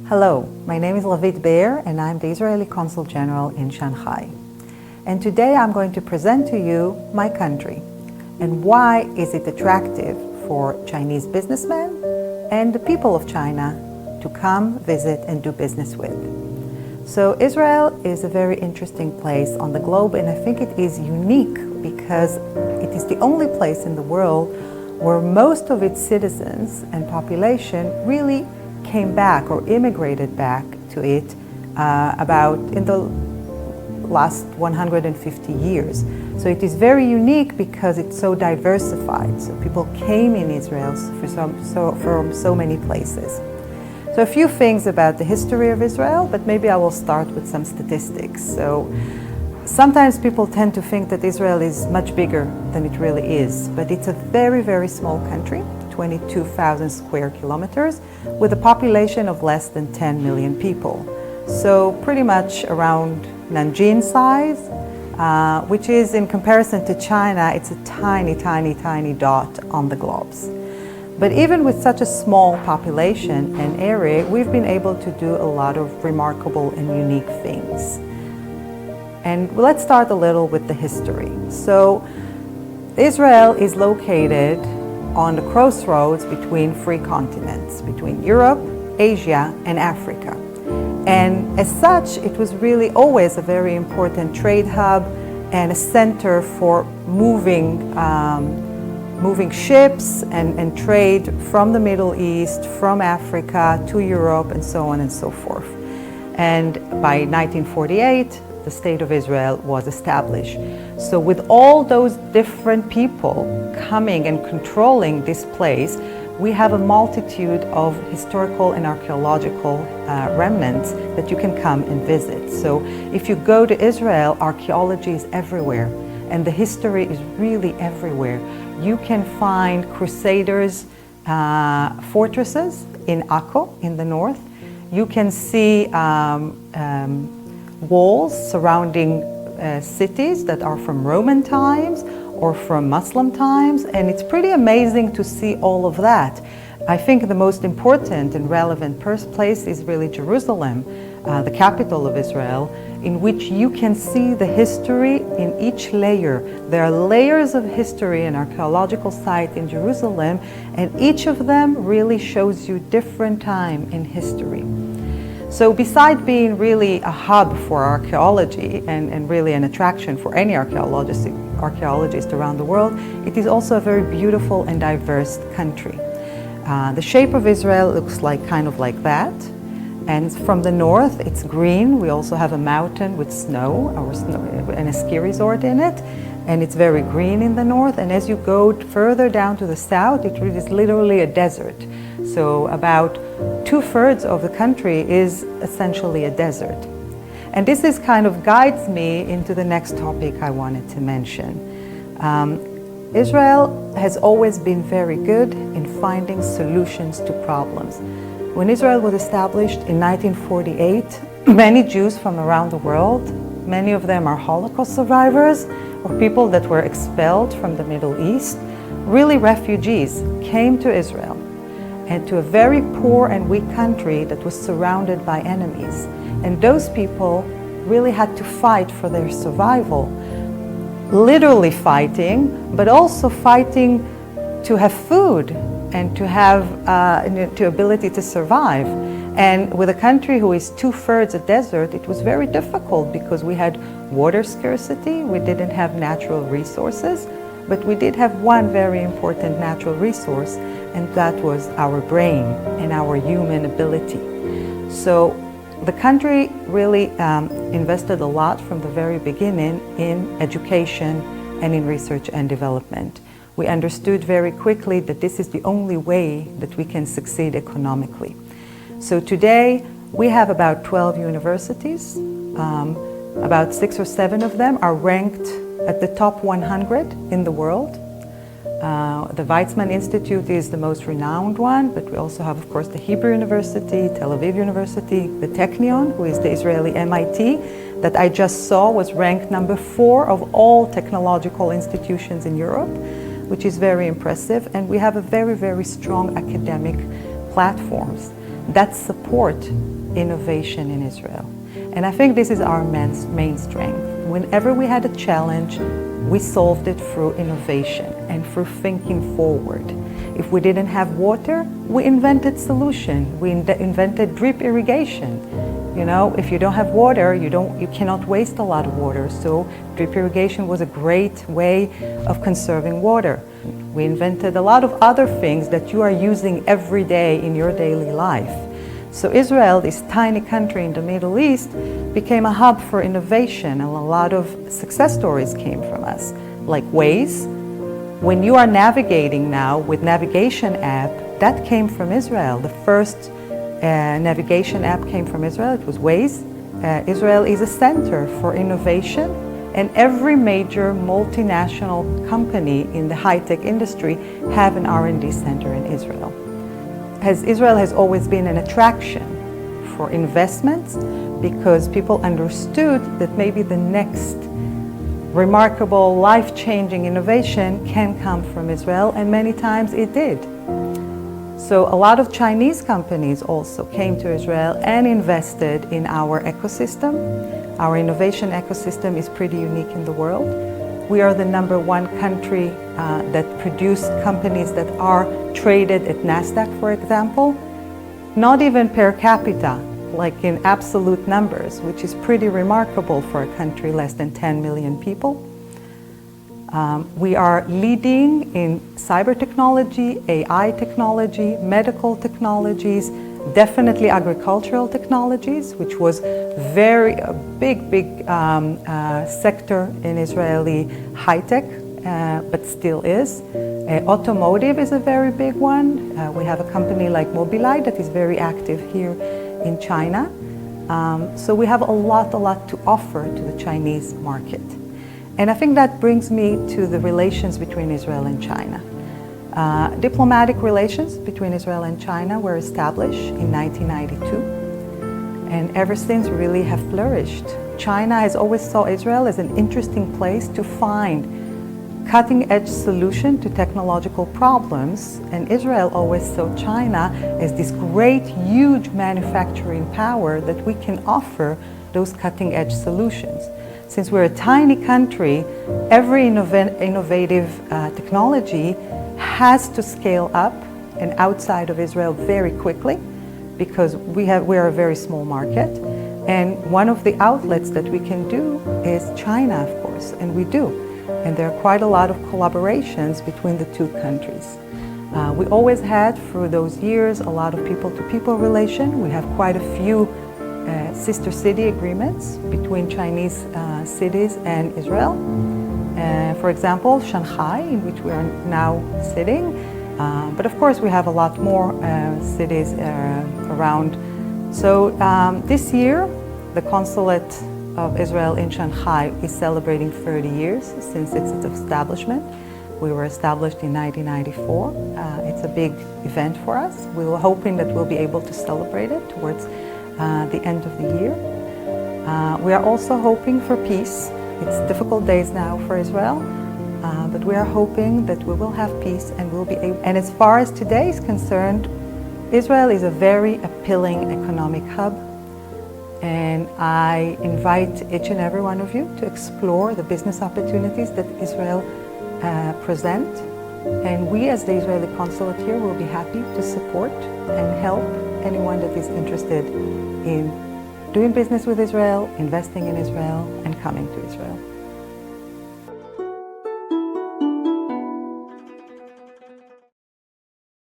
Hello, my name is Lavit Bear and I'm the Israeli Consul General in Shanghai. And today I'm going to present to you my country and why is it attractive for Chinese businessmen and the people of China to come, visit and do business with. So Israel is a very interesting place on the globe, and I think it is unique because it is the only place in the world where most of its citizens and population really came back or immigrated back to it about in the last 150 years. So it is very unique because it's so diversified. So people came in Israel from so many places. So a few things about the history of Israel, but maybe I will start with some statistics. So sometimes people tend to think that Israel is much bigger than it really is, but it's a very, very small country, 22,000 square kilometers, with a population of less than 10 million people. So pretty much around Nanjing size, which is, in comparison to China, it's a tiny, tiny, tiny dot on the globes. But even with such a small population and area, we've been able to do a lot of remarkable and unique things. And let's start a little with the history. So Israel is located on the crossroads between three continents, between Europe, Asia, and Africa. And as such, it was really always a very important trade hub and a center for moving ships and trade from the Middle East, from Africa to Europe, and so on and so forth. And by 1948, the State of Israel was established. So with all those different people coming and controlling this place, we have a multitude of historical and archaeological remnants that you can come and visit. So if you go to Israel, archaeology is everywhere and the history is really everywhere. You can find Crusaders' fortresses in Akko in the north. You can see walls surrounding cities that are from Roman times or from Muslim times, and it's pretty amazing to see all of that. I think the most important and relevant place is really Jerusalem, the capital of Israel, in which you can see the history in each layer. There are layers of history and archaeological sites in Jerusalem, and each of them really shows you different time in history. So besides being really a hub for archaeology and really an attraction for any archaeologist around the world, it is also a very beautiful and diverse country. The shape of Israel looks kind of like that. And from the north, it's green. We also have a mountain with snow and a ski resort in it. And it's very green in the north. And as you go further down to the south, it is literally a desert. So about 2/3 of the country is essentially a desert. And this is kind of guides me into the next topic I wanted to mention. Israel has always been very good in finding solutions to problems. When Israel was established in 1948, many Jews from around the world, many of them are Holocaust survivors or people that were expelled from the Middle East, really refugees, came to Israel and to a very poor and weak country that was surrounded by enemies. And those people really had to fight for their survival, literally fighting, but also fighting to have food and to have the ability to survive. And with a country who is 2/3 a desert, it was very difficult because we had water scarcity, we didn't have natural resources, but we did have one very important natural resource, and that was our brain and our human ability. So the country really invested a lot from the very beginning in education and in research and development. We understood very quickly that this is the only way that we can succeed economically. So today we have about 12 universities. About 6 or 7 of them are ranked at the top 100 in the world. The Weizmann Institute is the most renowned one, but we also have, of course, the Hebrew University, Tel Aviv University, the Technion, who is the Israeli MIT, that I just saw was ranked number 4 of all technological institutions in Europe, which is very impressive. And we have a very, very strong academic platforms. that support innovation in Israel. And I think this is our main strength. Whenever we had a challenge, we solved it through innovation and through thinking forward. If we didn't have water, we invented solutions. We invented drip irrigation. You know, if you don't have water, you cannot waste a lot of water. So drip irrigation was a great way of conserving water. We invented a lot of other things that you are using every day in your daily life. So Israel, this tiny country in the Middle East, became a hub for innovation, and a lot of success stories came from us, like Waze. When you are navigating now with navigation app, that came from Israel. The first navigation app came from Israel. It was Waze. Israel is a center for innovation, and every major multinational company in the high-tech industry have an R&D center in Israel. Israel has always been an attraction for investments because people understood that maybe the next remarkable, life-changing innovation can come from Israel, and many times it did. So a lot of Chinese companies also came to Israel and invested in our ecosystem. Our innovation ecosystem is pretty unique in the world. We are the #1 country that produce companies that are traded at NASDAQ, for example, not even per capita, like in absolute numbers, which is pretty remarkable for a country less than 10 million people. We are leading in cyber technology, AI technology, medical technologies, definitely agricultural technologies, which was a big sector in Israeli high-tech, but still is. Automotive is a very big one. We have a company like Mobileye that is very active here in China. So we have a lot to offer to the Chinese market. And I think that brings me to the relations between Israel and China. Diplomatic relations between Israel and China were established in 1992, and ever since really have flourished. China has always saw Israel as an interesting place to find cutting-edge solution to technological problems, and Israel always saw China as this great, huge manufacturing power that we can offer those cutting-edge solutions. Since we're a tiny country, every innovative technology has to scale up and outside of Israel very quickly because we are a very small market. And one of the outlets that we can do is China, of course, and we do. And there are quite a lot of collaborations between the two countries. We always had, through those years, a lot of people-to-people relation. We have quite a few sister city agreements between Chinese cities and Israel. For example, Shanghai, in which we are now sitting. But of course, we have a lot more cities around. So this year, the Consulate of Israel in Shanghai is celebrating 30 years since its establishment. We were established in 1994. It's a big event for us. We were hoping that we'll be able to celebrate it towards the end of the year. We are also hoping for peace. It's difficult days now for Israel, but we are hoping that we will have peace and we'll be able. And as far as today is concerned, Israel is a very appealing economic hub, and I invite each and every one of you to explore the business opportunities that Israel present. And we, as the Israeli consulate here, will be happy to support and help anyone that is interested in doing business with Israel, investing in Israel, and coming to Israel.